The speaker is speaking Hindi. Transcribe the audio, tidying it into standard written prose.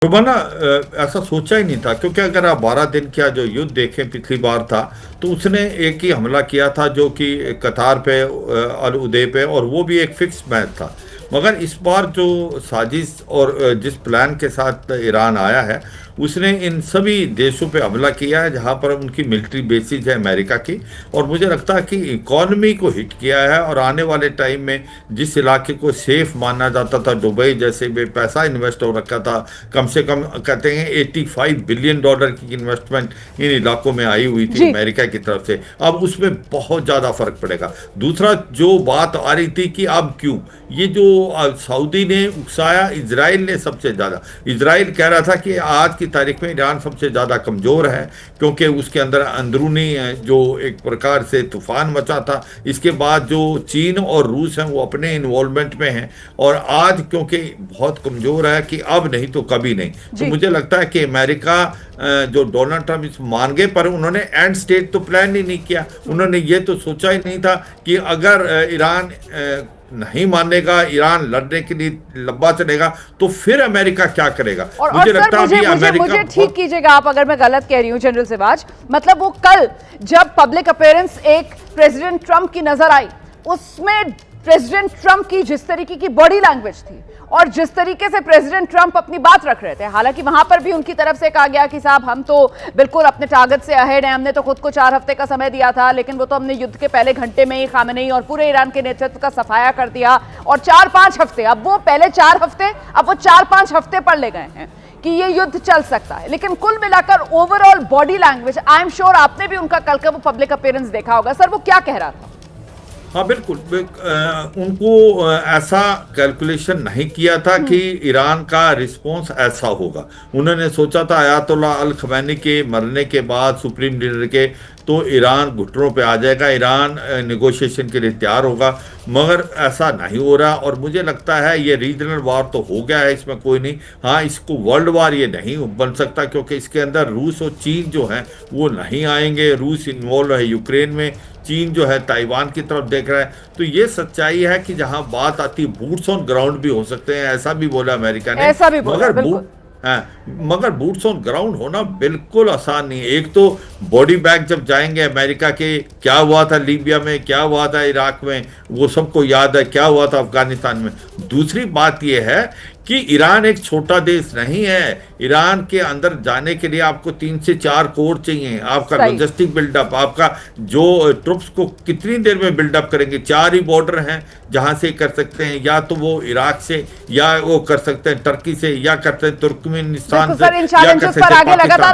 रुबाना ऐसा सोचा ही नहीं था, क्योंकि अगर आप 12 दिन का जो युद्ध देखें पिछली बार था, तो उसने एक ही हमला किया था जो कि कतार पे, अल उदय पे, और वो भी एक फिक्स मैच था। मगर इस बार जो साजिश और जिस प्लान के साथ ईरान आया है, उसने इन सभी देशों पे हमला किया है जहां पर उनकी मिलिट्री बेसिस है अमेरिका की। और मुझे लगता है कि इकॉनमी को हिट किया है, और आने वाले टाइम में जिस इलाके को सेफ माना जाता था, दुबई जैसे में पैसा इन्वेस्ट हो रखा था, कम से कम कहते हैं $85 बिलियन की इन्वेस्टमेंट इन इलाकों में आई हुई थी जी। अमेरिका की तरफ से, अब उसमें बहुत ज़्यादा फर्क पड़ेगा। दूसरा जो बात आ रही थी कि अब क्यों ये जो सऊदी ने उकसाया, इजराइल ने सबसे ज़्यादा, इजराइल कह रहा था कि आज की तारीख में ईरान सबसे ज़्यादा कमज़ोर है, क्योंकि उसके अंदर अंदरूनी जो एक प्रकार से तूफान मचा था। इसके बाद जो चीन और रूस हैं वो अपने इन्वॉल्वमेंट में हैं, और आज क्योंकि बहुत कमज़ोर है कि अब नहीं तो कभी नहीं। तो जी। मुझे लगता है कि अमेरिका जो डोनाल्ड ट्रंप इस मान गए, पर उन्होंने एंड स्टेट तो प्लान ही नहीं किया। उन्होंने ये तो सोचा ही नहीं था कि अगर ईरान नहीं मानेगा, ईरान लड़ने के लिए लंबा चलेगा, तो फिर अमेरिका क्या करेगा। और मुझे सर, लगता है मुझे अभी मुझे अमेरिका मुझे ठीक कीजिएगा आप अगर मैं गलत कह रही हूं जनरल सिवाज, मतलब वो कल जब पब्लिक अपीयरेंस एक प्रेसिडेंट ट्रंप की नजर आई, उसमें प्रेसिडेंट ट्रंप की जिस तरीके की बॉडी लैंग्वेज थी और जिस तरीके से प्रेसिडेंट ट्रंप अपनी बात रख रहे थे, हालांकि वहां पर भी उनकी तरफ से कहा गया कि साहब हम तो बिल्कुल अपने टारगेट से अहेड हैं, हमने तो खुद को 4 हफ्ते का समय दिया था, लेकिन वो तो हमने युद्ध के पहले घंटे में ही खामेनेई और पूरे ईरान के नेतृत्व का सफाया कर दिया, और 4-5 हफ्ते, अब वो पहले 4 हफ्ते, अब वो 4-5 हफ्ते पर ले गए हैं कि ये युद्ध चल सकता है। लेकिन कुल मिलाकर overall body language, I am sure आपने भी उनका कल का वो पब्लिक अपीयरेंस देखा होगा, सर वो क्या कह रहा था? हाँ बिल्कुल, उनको ऐसा कैलकुलेशन नहीं किया था कि ईरान का रिस्पॉन्स ऐसा होगा। उन्होंने सोचा था अयातोल्ला अल खमैनी के मरने के बाद, सुप्रीम लीडर के, तो ईरान घुटनों पे आ जाएगा, ईरान नेगोशिएशन के लिए तैयार होगा। मगर ऐसा नहीं हो रहा, और मुझे लगता है ये रीजनल वार तो हो गया है, इसमें कोई नहीं। हाँ, इसको वर्ल्ड वार ये नहीं बन सकता, क्योंकि इसके अंदर रूस और चीन जो है वो नहीं आएंगे। रूस इन्वॉल्व है यूक्रेन में, चीन जो है ताइवान की तरफ देख रहा है। तो ये सच्चाई है कि जहां बात आती, बूट्स ऑन ग्राउंड भी हो सकते हैं, ऐसा भी बोला अमेरिका ने। ऐसा भी बोला, मगर बिल्कुल। मगर बूट्स ऑन ग्राउंड होना बिल्कुल आसान नहीं है। एक तो बॉडी बैग जब जाएंगे अमेरिका के, क्या हुआ था लीबिया में, क्या हुआ था इराक में, वो सबको याद है, क्या हुआ था अफगानिस्तान में। दूसरी बात यह है कि ईरान एक छोटा देश नहीं है। ईरान के अंदर जाने के लिए आपको 3 से 4 कोर चाहिए, आपका लॉजिस्टिक बिल्डअप, आपका जो ट्रुप्स को कितनी देर में बिल्डअप करेंगे। 4 ही बॉर्डर हैं जहां से कर सकते हैं, या तो वो इराक से, या वो कर सकते हैं टर्की से, या करते हैं तुर्कमेनिस्तान से, इन या कर चैलेंजेस सकते पर हैं आगे लगातार पाकिस्तान।